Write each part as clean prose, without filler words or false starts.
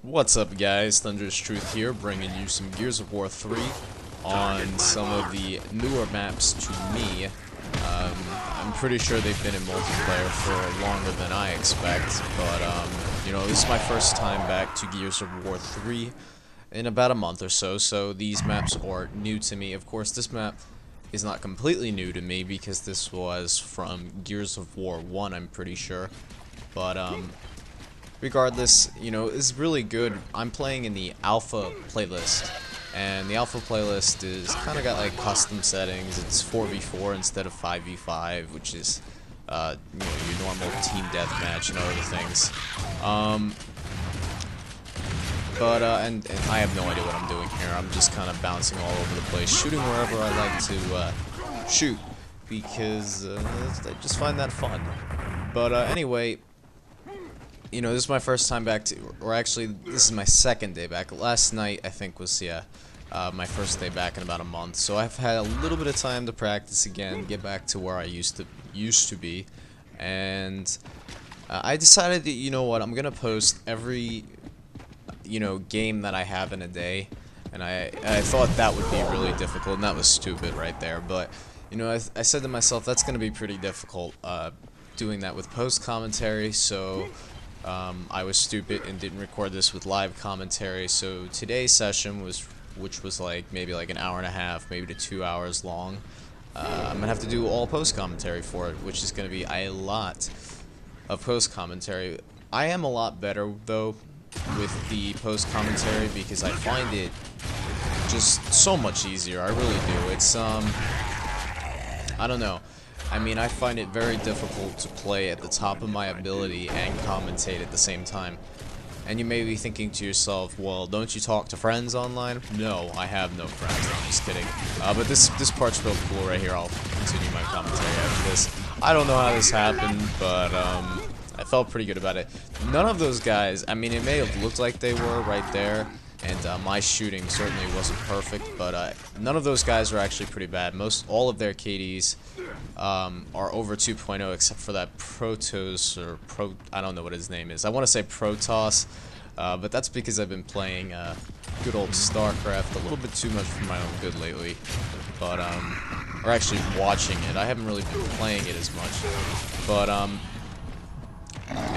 What's up, guys? ThunderousTruth here, bringing you some Gears of War 3 on some of the newer maps to me. I'm pretty sure they've been in multiplayer for longer than I expect, but, you know, this is my first time back to Gears of War 3 in about a month or so, so these maps are new to me. Of course, this map is not completely new to me because this was from Gears of War 1, I'm pretty sure, but, regardless, you know, it's really good. I'm playing in the alpha playlist, and the alpha playlist is kind of got like custom settings. It's 4v4 instead of 5v5, which is, you know, your normal team deathmatch and other things. And I have no idea what I'm doing here. I'm just kind of bouncing all over the place, shooting wherever I like to shoot, because I just find that fun. But anyway, you know, this is my first time back to, or actually, this is my second day back. Last night, I think, was, my first day back in about a month. So I've had a little bit of time to practice again, get back to where I used to be. And I decided that, you know what, I'm gonna post every, you know, game that I have in a day. And I thought that would be really difficult, and that was stupid right there. But, you know, I said to myself, that's gonna be pretty difficult, doing that with post commentary, so I was stupid and didn't record this with live commentary. So today's session which was like maybe like an hour and a half, maybe to 2 hours long. I'm gonna have to do all post commentary for it, which is gonna be a lot of post commentary. I am a lot better though with the post commentary because I find it just so much easier. I really do. It's I don't know. I mean, I find it very difficult to play at the top of my ability and commentate at the same time. And you may be thinking to yourself, well, don't you talk to friends online? No, I have no friends. I'm just kidding. But this part's real cool right here. I'll continue my commentary after this. I don't know how this happened, but I felt pretty good about it. None of those guys, I mean, it may have looked like they were right there, and my shooting certainly wasn't perfect, but none of those guys are actually pretty bad. All of their KDs are over 2.0, except for that Protoss, or I don't know what his name is. I want to say Protoss, but that's because I've been playing good old StarCraft a little bit too much for my own good lately. But or actually watching it. I haven't really been playing it as much. But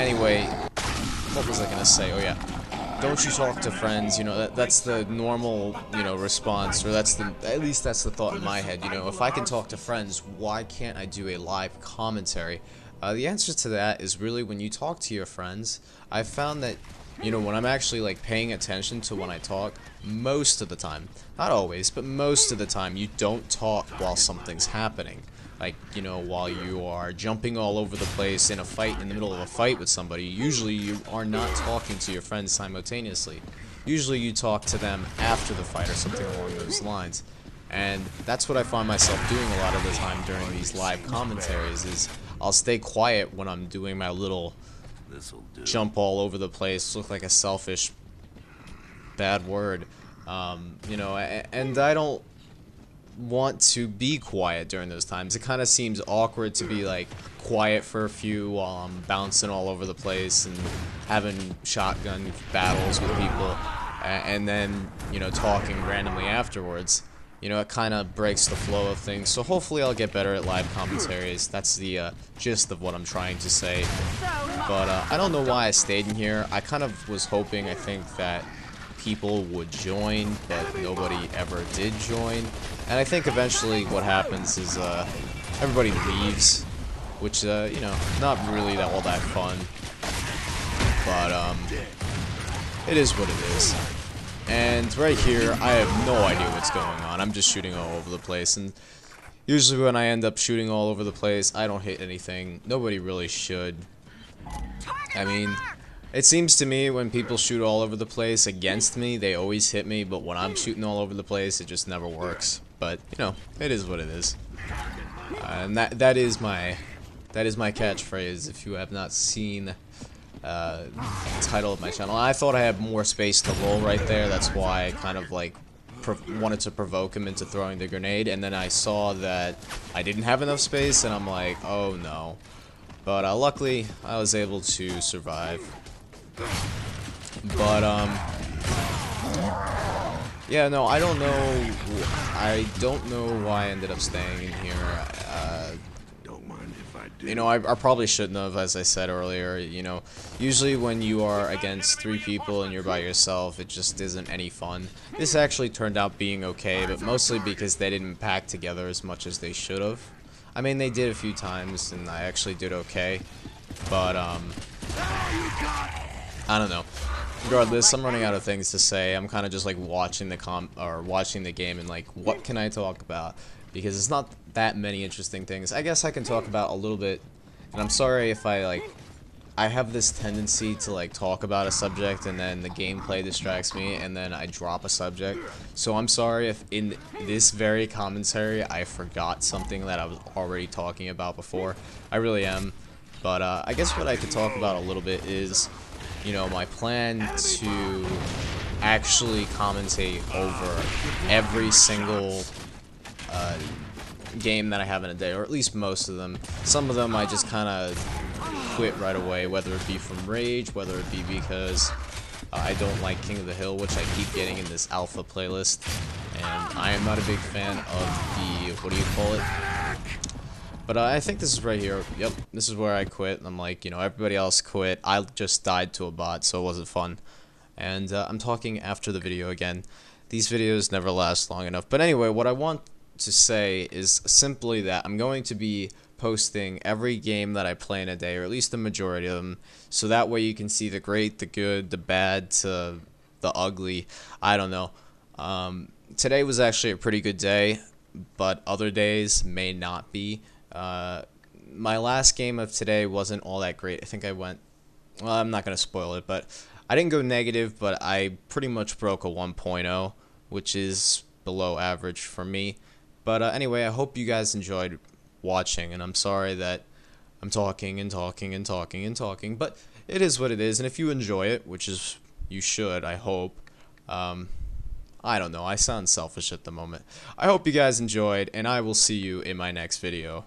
anyway, what was I gonna say? Oh yeah. Don't you talk to friends, you know, that's the normal, you know, response, or at least that's the thought in my head, you know, if I can talk to friends, why can't I do a live commentary? The answer to that is really when you talk to your friends. I've found that, you know, when I'm actually, like, paying attention to when I talk, most of the time, not always, but most of the time, you don't talk while something's happening. Like, you know, while you are jumping all over the place in a fight, in the middle of a fight with somebody, usually you are not talking to your friends simultaneously. Usually you talk to them after the fight or something along those lines. And that's what I find myself doing a lot of the time during these live commentaries, is I'll stay quiet when I'm doing my little jump all over the place, look like a selfish bad word, you know, and I don't want to be quiet during those times. It kind of seems awkward to be like quiet for a few while I'm bouncing all over the place and having shotgun battles with people, and then, you know, talking randomly afterwards. You know, it kind of breaks the flow of things. So hopefully I'll get better at live commentaries. That's the gist of what I'm trying to say. But I don't know why I stayed in here. I kind of was hoping, I think, that people would join, but nobody ever did join. And I think eventually what happens is everybody leaves, which, you know, not really all that fun. But it is what it is. And right here, I have no idea what's going on. I'm just shooting all over the place, and usually when I end up shooting all over the place, I don't hit anything. Nobody really should. I mean, it seems to me when people shoot all over the place against me, they always hit me, but when I'm shooting all over the place, it just never works. But, you know, it is what it is. And that is my catchphrase, if you have not seen the title of my channel. I thought I had more space to roll right there, that's why I kind of like wanted to provoke him into throwing the grenade, and then I saw that I didn't have enough space, and I'm like, oh no. But luckily, I was able to survive. But yeah, no, I don't know. I don't know why I ended up staying in here. You know, I probably shouldn't have, as I said earlier. You know, usually when you are against 3 people and you're by yourself, it just isn't any fun. This actually turned out being okay, but mostly because they didn't pack together as much as they should have. I mean, they did a few times, and I actually did okay. But, I don't know. Regardless, I'm running out of things to say. I'm kind of just like watching the game and like, what can I talk about? Because it's not that many interesting things. I guess I can talk about a little bit, and I'm sorry if I have this tendency to like talk about a subject and then the gameplay distracts me and then I drop a subject. So I'm sorry if in this very commentary I forgot something that I was already talking about before. I really am. But I guess what I could talk about a little bit is, you know, my plan to actually commentate over every single game that I have in a day, or at least most of them. Some of them I just kind of quit right away, whether it be from rage, whether it be because I don't like King of the Hill, which I keep getting in this alpha playlist, and I am not a big fan of the, what do you call it? But I think this is right here. Yep, this is where I quit. I'm like, you know, everybody else quit. I just died to a bot, so it wasn't fun. And I'm talking after the video again. These videos never last long enough. But anyway, what I want to say is simply that I'm going to be posting every game that I play in a day, or at least the majority of them, so that way you can see the great, the good, the bad, to the ugly. I don't know. Today was actually a pretty good day, but other days may not be. My last game of today wasn't all that great. I think I went, well, I'm not going to spoil it, but I didn't go negative, but I pretty much broke a 1.0, which is below average for me. But anyway, I hope you guys enjoyed watching, and I'm sorry that I'm talking and talking and talking and talking, but it is what it is, and if you enjoy it, which is, you should, I hope, I don't know, I sound selfish at the moment. I hope you guys enjoyed, and I will see you in my next video.